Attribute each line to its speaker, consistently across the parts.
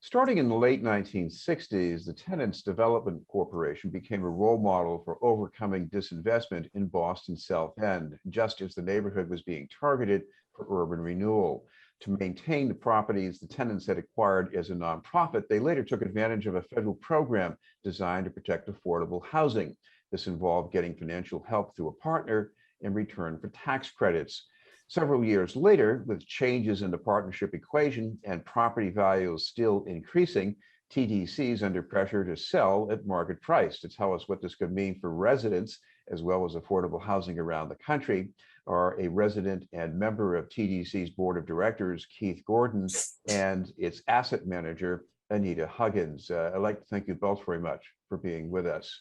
Speaker 1: Starting in the late 1960s, the Tenants Development Corporation became a role model for overcoming disinvestment in Boston's South End, just as the neighborhood was being targeted for urban renewal. To maintain the properties the tenants had acquired as a nonprofit, they later took advantage of a federal program designed to protect affordable housing. This involved getting financial help through a partner in return for tax credits. Several years later, with changes in the partnership equation and property values still increasing, TDC is under pressure to sell at market price. To tell us what this could mean for residents as well as affordable housing around the country are a resident and member of TDC's board of directors, Keith Gordon, and its asset manager, Anita Huggins. I'd like to thank you both very much for being with us.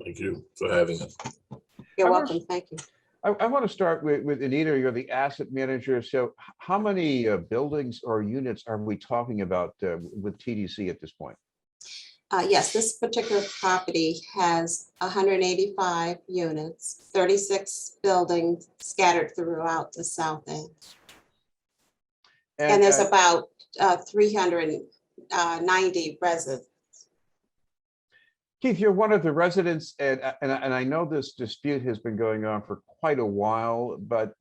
Speaker 2: Thank you for having us.
Speaker 3: You're welcome. Thank you.
Speaker 1: I want to start with Anita. You're the asset manager. So how many buildings or units are we talking about with TDC at this point?
Speaker 3: Yes, this particular property has 185 units, 36 buildings scattered throughout the South End. And there's about 390 residents.
Speaker 1: Keith, you're one of the residents, and I know this dispute has been going on for quite a while, but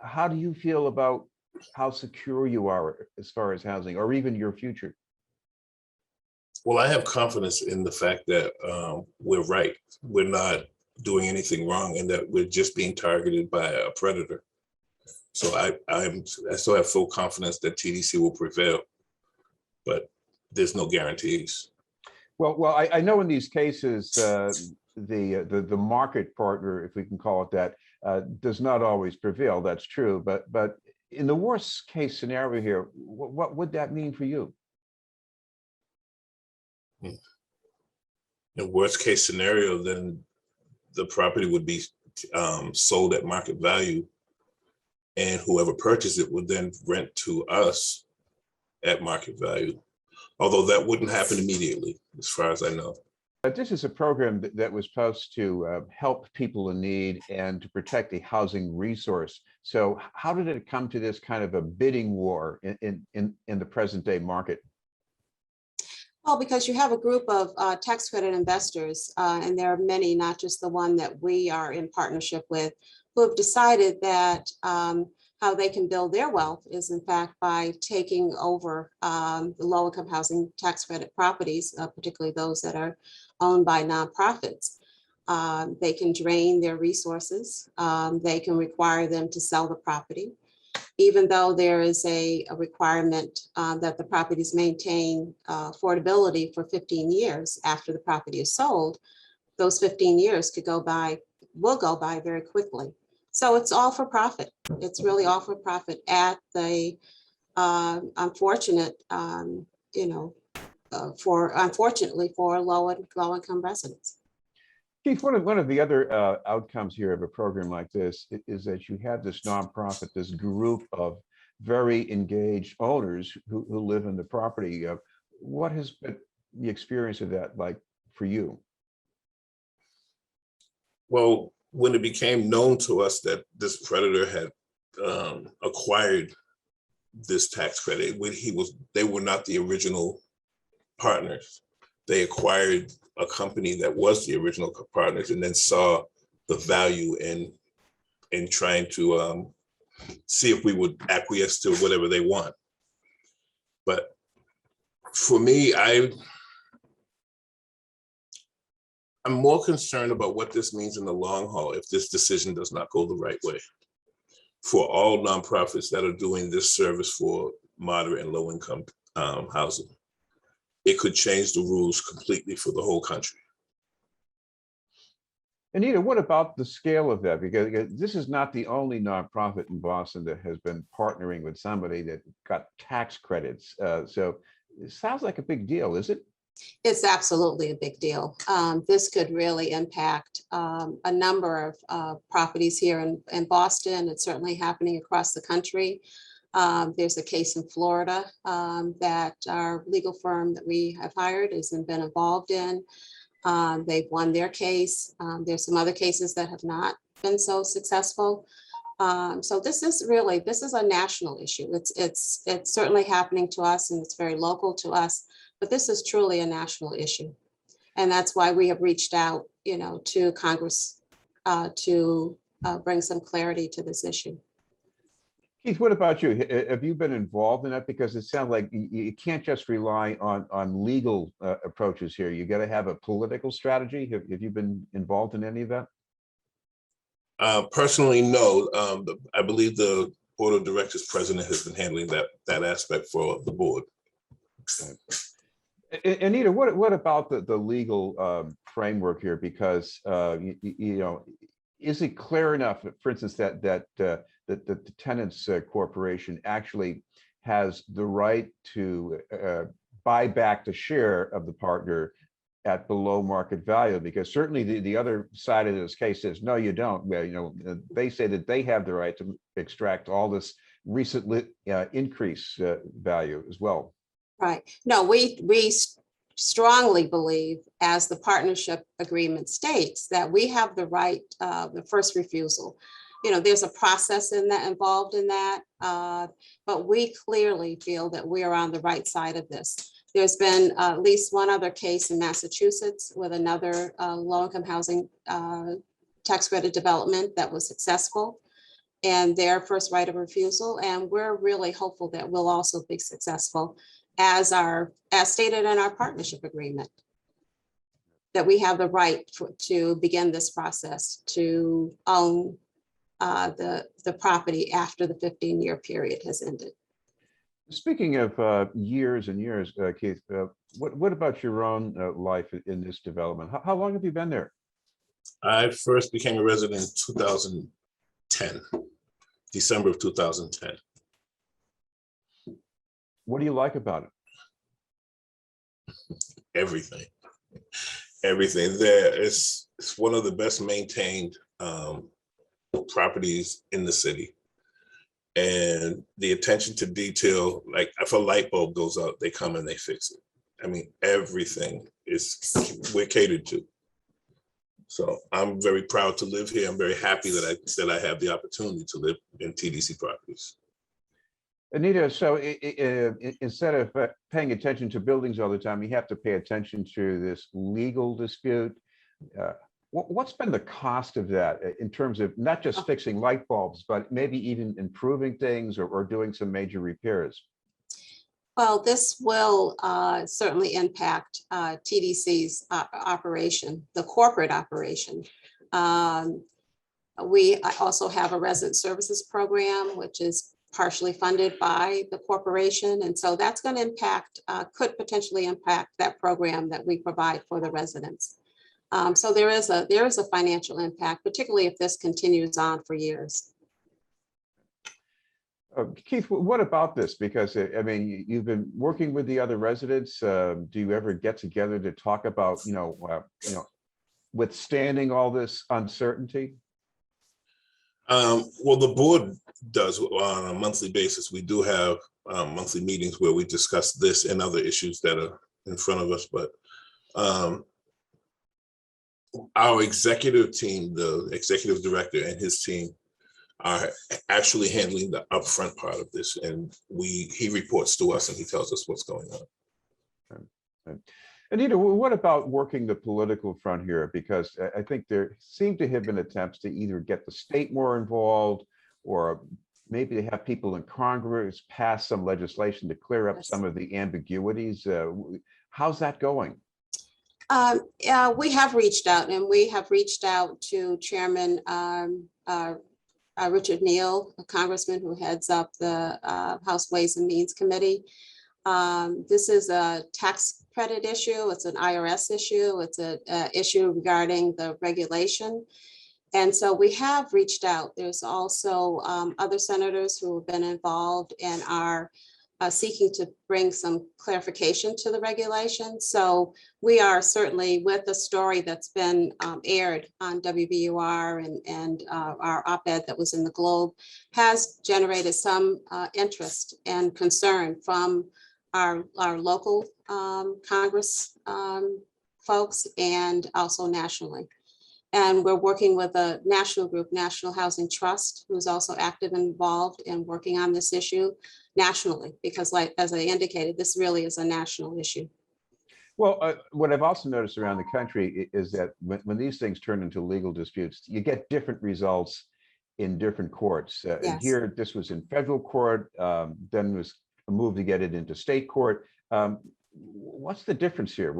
Speaker 1: how do you feel about how secure you are as far as housing or even your future?
Speaker 2: Well, I have confidence in the fact that we're right. We're not doing anything wrong and that we're just being targeted by a predator. So I still have full confidence that TDC will prevail, but there's no guarantees.
Speaker 1: Well, I know in these cases, the market partner, if we can call it that, does not always prevail. That's true. But in the worst case scenario here, what would that mean for you?
Speaker 2: In worst case scenario, then the property would be sold at market value, and whoever purchased it would then rent to us at market value. Although that wouldn't happen immediately, as far as I know.
Speaker 1: This is a program that was supposed to help people in need and to protect a housing resource. So how did it come to this kind of a bidding war in the present day market?
Speaker 3: Well, because you have a group of tax credit investors, and there are many, not just the one that we are in partnership with, who have decided that how they can build their wealth is in fact by taking over the low income housing tax credit properties, particularly those that are owned by nonprofits. They can drain their resources. They can require them to sell the property, even though there is a requirement that the properties maintain affordability for 15 years after the property is sold. Those 15 years will go by very quickly. So it's all for profit. It's really all for profit at the unfortunately for low income residents.
Speaker 1: Keith, one of the other outcomes here of a program like this is that you have this nonprofit, this group of very engaged owners who live in the property. What has been the experience of that like for you?
Speaker 2: Well, when it became known to us that this predator had acquired this tax credit, they were not the original partners. They acquired a company that was the original partners and then saw the value in trying to see if we would acquiesce to whatever they want. But for me, I'm more concerned about what this means in the long haul if this decision does not go the right way. For all nonprofits that are doing this service for moderate and low income housing, it could change the rules completely for the whole country.
Speaker 1: Anita, what about the scale of that? Because this is not the only nonprofit in Boston that has been partnering with somebody that got tax credits. So it sounds like a big deal, is it?
Speaker 3: It's absolutely a big deal. This could really impact a number of properties here in Boston. It's certainly happening across the country. There's a case in Florida that our legal firm that we have hired has been involved in. They've won their case. There's some other cases that have not been so successful. So this is a national issue. It's certainly happening to us and it's very local to us, but this is truly a national issue. And that's why we have reached out, to Congress to bring some clarity to this issue.
Speaker 1: Keith, what about you? Have you been involved in that? Because it sounds like you can't just rely on legal approaches here. You got to have a political strategy. Have you been involved in any of that?
Speaker 2: Personally, no. I believe the board of directors president has been handling that aspect for the board.
Speaker 1: Anita, what about the legal framework here? Because is it clear enough, for instance, that the Tenants Corporation actually has the right to buy back the share of the partner at below market value? Because certainly the other side of this case says, no, you don't. Well, they say that they have the right to extract all this recent increase value as well.
Speaker 3: Right. No, we strongly believe, as the partnership agreement states, that we have the right, the first refusal. There's a process involved in that, but we clearly feel that we are on the right side of this. There's been at least one other case in Massachusetts with another low-income housing tax credit development that was successful, and their first right of refusal. And we're really hopeful that we'll also be successful, as stated in our partnership agreement, that we have the right to begin this process to own the property after the 15-year period has ended.
Speaker 1: Speaking of years and years, Keith, what about your own life in this development? How long have you been there?
Speaker 2: I first became a resident in 2010, December of 2010.
Speaker 1: What do you like about it?
Speaker 2: Everything. There, it's one of the best maintained properties in the city, and the attention to detail. Like if a light bulb goes out, they come and they fix it. I mean, everything we're catered to. So I'm very proud to live here. I'm very happy that I have the opportunity to live in TDC properties.
Speaker 1: Anita, so instead of paying attention to buildings all the time, you have to pay attention to this legal dispute. What's been the cost of that in terms of not just fixing light bulbs, but maybe even improving things or doing some major repairs?
Speaker 3: Well, this will certainly impact TDC's operation, the corporate operation. We also have a resident services program, which is partially funded by the corporation. And so that's going to impact, could potentially impact that program that we provide for the residents. So there is a financial impact, particularly if this continues on for years.
Speaker 1: Keith, what about this? Because I mean, you've been working with the other residents. Do you ever get together to talk about, withstanding all this uncertainty?
Speaker 2: Well, the board does on a monthly basis. We do have monthly meetings where we discuss this and other issues that are in front of us. But our executive team, the executive director and his team, are actually handling the upfront part of this, and he reports to us and he tells us what's going on.
Speaker 1: Okay. Anita, what about working the political front here? Because I think there seem to have been attempts to either get the state more involved, or maybe to have people in Congress pass some legislation to clear up some of the ambiguities. How's that going?
Speaker 3: We have reached out, and we have reached out to Chairman Richard Neal, a congressman who heads up the House Ways and Means Committee. This is a tax credit issue. It's an IRS issue. It's an issue regarding the regulation. And so we have reached out. There's also other senators who have been involved and are seeking to bring some clarification to the regulation. So we are certainly, with the story that's been aired on WBUR and our op-ed that was in the Globe, has generated some interest and concern from our local Congress folks and also nationally. And we're working with a national group, National Housing Trust, who's also active and involved in working on this issue nationally, because like, as I indicated, this really is a national issue.
Speaker 1: Well, what I've also noticed around the country is that when these things turn into legal disputes, you get different results in different courts. And
Speaker 3: Yes.
Speaker 1: here, this was in federal court, then was a move to get it into state court. What's the difference here?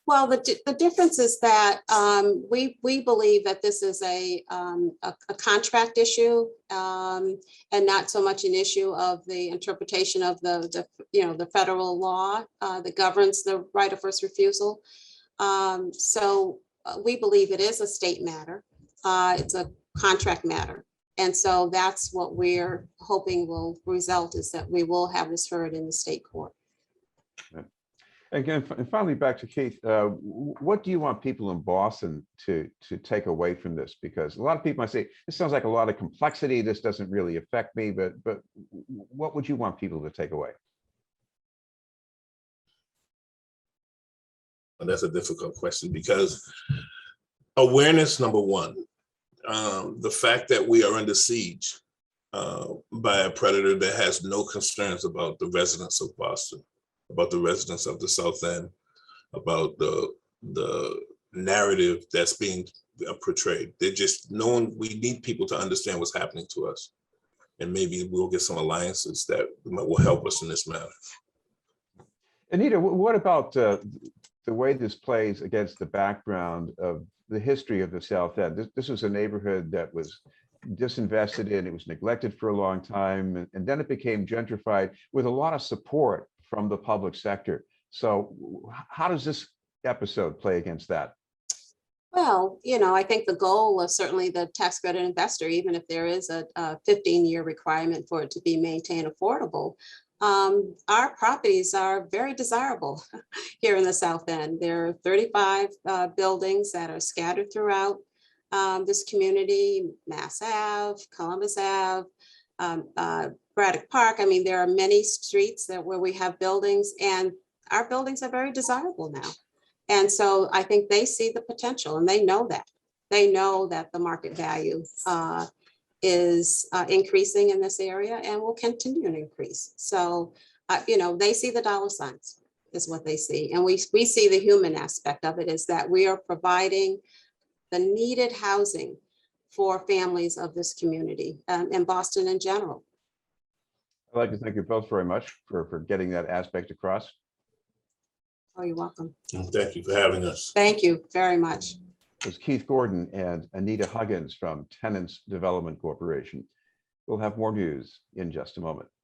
Speaker 3: Well, the difference is that we believe that this is a contract issue and not so much an issue of the interpretation of the federal law that governs the right of first refusal. So we believe it is a state matter. It's a contract matter. And so that's what we're hoping will result, is that we will have this heard in the state court.
Speaker 1: Again, and finally, back to Keith, what do you want people in Boston to take away from this? Because a lot of people might say, this sounds like a lot of complexity. This doesn't really affect me, but what would you want people to take away?
Speaker 2: And that's a difficult question, because awareness, number one, the fact that we are under siege by a predator that has no concerns about the residents of Boston, about the residents of the South End, about the narrative that's being portrayed. They're just knowing, we need people to understand what's happening to us. And maybe we'll get some alliances that will help us in this matter.
Speaker 1: Anita, what about the way this plays against the background of the history of the South End? This was a neighborhood that was disinvested in, it was neglected for a long time, and then it became gentrified with a lot of support from the public sector. So how does this episode play against that?
Speaker 3: Well, I think the goal of certainly the tax credit investor, even if there is a 15-year requirement for it to be maintained affordable, our properties are very desirable here in the South End. There are 35 buildings that are scattered throughout this community: Mass Ave, Columbus Ave, Braddock Park. I mean, there are many streets where we have buildings, and our buildings are very desirable now. And so I think they see the potential, and they know that. They know that the market value is increasing in this area and will continue to increase. So, they see the dollar signs is what they see. And we see the human aspect of it, is that we are providing the needed housing for families of this community and Boston in general.
Speaker 1: I'd like to thank you both very much for getting that aspect across.
Speaker 3: Oh, you're welcome.
Speaker 2: And thank you for having us.
Speaker 3: Thank you very much.
Speaker 1: It was Keith Gordon and Anita Huggins from Tenants Development Corporation. We'll have more news in just a moment.